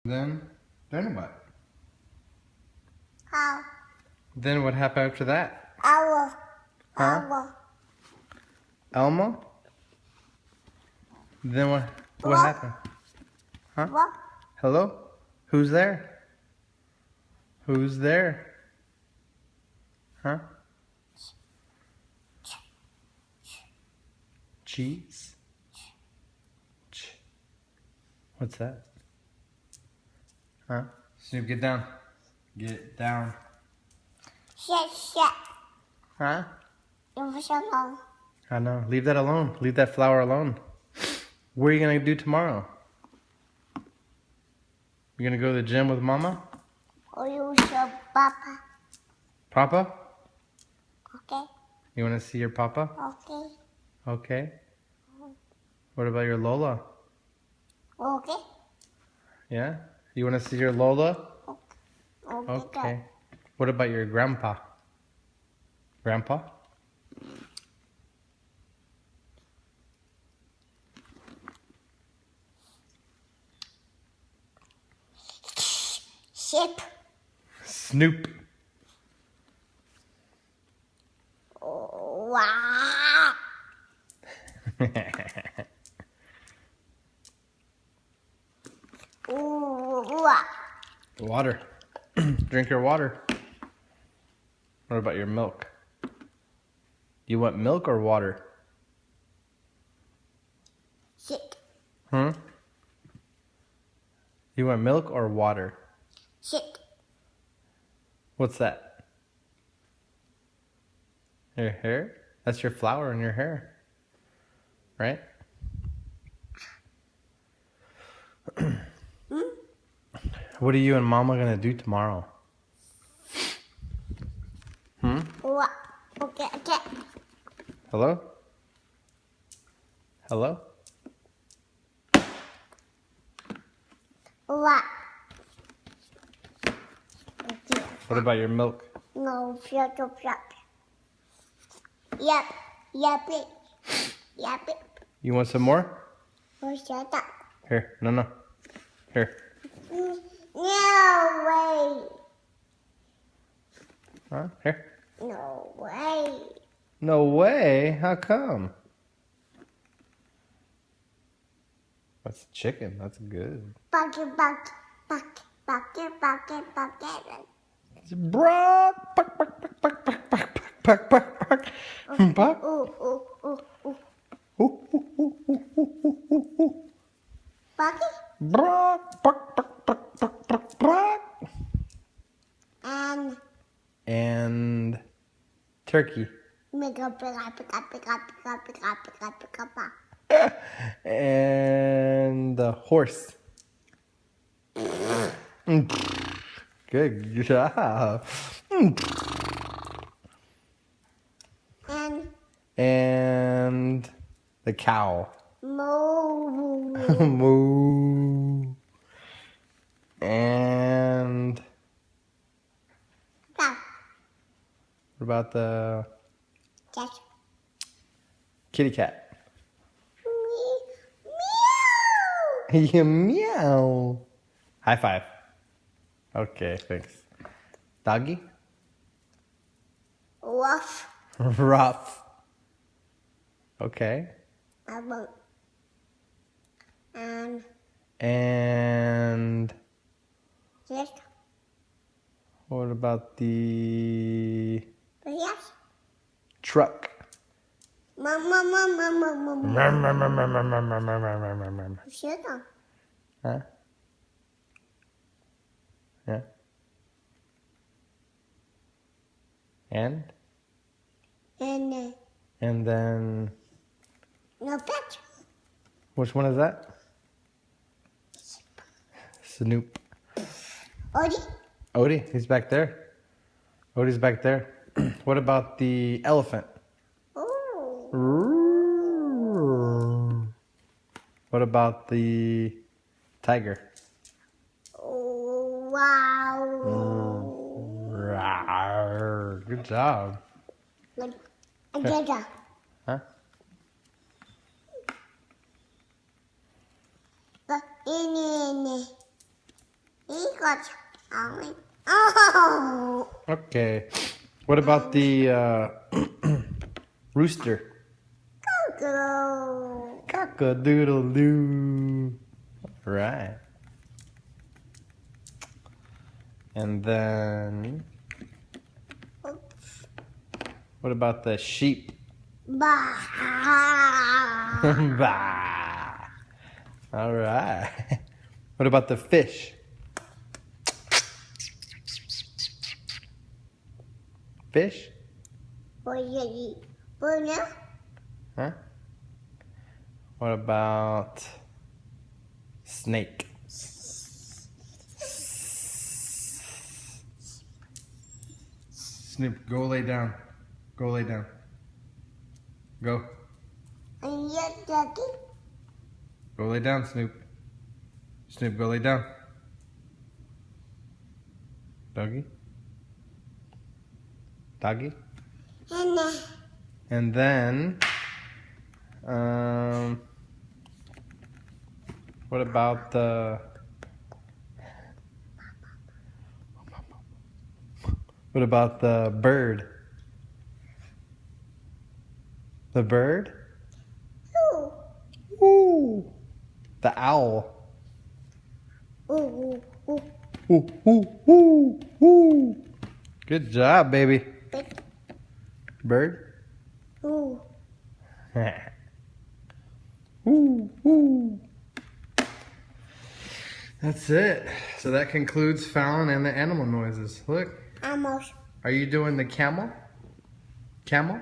Then what? How? Then what happened after that? Owl. Huh? Owl. Elmo? Then what What? happened? Huh? What? Hello? Who's there? Who's there? Huh? Cheese? What's that? Huh? Snoop, get down. Get down. Shit. Huh? Leave us alone. I know. Leave that alone. Leave that flower alone. What are you going to do tomorrow? You going to go to the gym with Mama? Or you show Papa. Papa? Okay? You want to see your Papa? Okay. Okay. What about your Lola? Okay? Yeah? You want to see your Lola? Okay. Okay. What about your Grandpa? Grandpa? Ship. Snoop. Wow. Water. Drink your water. What about your milk? You want milk or water? Shit. Hmm? You want milk or water? Shit. What's that? Your hair? That's your flower in your hair. Right? What are you and Mama gonna do tomorrow? Hmm? What? Okay. Hello? Hello? What? Okay. What about your milk? No, shut up. Yep. You want some more? Oh, shut up. Here. No. Here. No way. Huh? Here. No way. No way. How come? That's chicken. That's good. Bucket. It's Brock. Buck. Bucket. Brock. Buck. And turkey. Pick up. And the horse. Good job. And the cow. Moo. Moo. And Cow. what about the Cat. kitty cat? Meow. Yeah, meow. High five. Okay, thanks. Doggy? Woof. Rough. Okay. And Yes. what about the Yes. truck? Mama. Shut up. Huh? Yeah. And then No pet. which one is that? Snoop. Odie, he's back there. Odie's back there. What about the elephant? Oh. What about the tiger? Oh, wow. Rawr. Good job. Good. Huh? He got only. Oh. Okay. What about the rooster? Go. Cock-a-doodle-doo. Right. And then, what about the sheep? Bah. Bah. All right. What about the fish? Fish? Huh? What about snake? Snoop, go lay down. Go lay down. Go. And your daddy? Go lay down, Snoop. Snoop, go lay down. Doggy? Doggy? And then, what about the, what about the bird? The bird? Ooh. Ooh. The owl. Ooh. Ooh. Ooh, ooh, ooh, ooh. Good job, baby. Bird? Ooh. Ooh, ooh. That's it. So that concludes Falyn and the animal noises. Look. Almost. Are you doing the camel? Camel?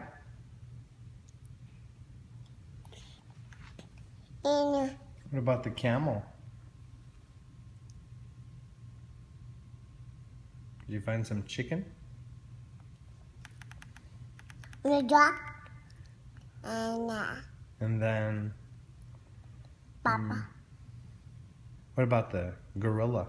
And What about the camel? Did you find some chicken? the dog. And And then, Papa. what about the gorilla?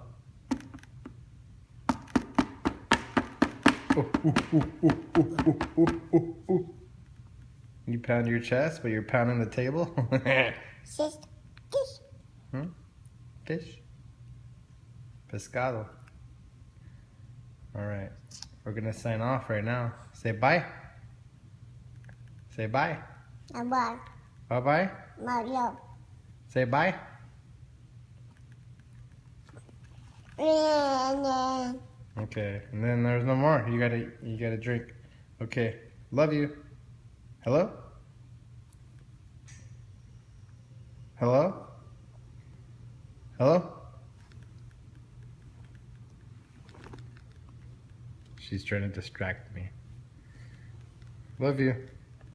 You pound your chest, but you're pounding the table? Sister. This. Fish? Pescado. Alright. We're gonna sign off right now. Say bye. Say bye. Bye. Bye-bye. Mario. Say bye. And Okay. And then there's no more. You gotta drink. Okay. Love you. Hello? Hello? Hello? She's trying to distract me. Love you.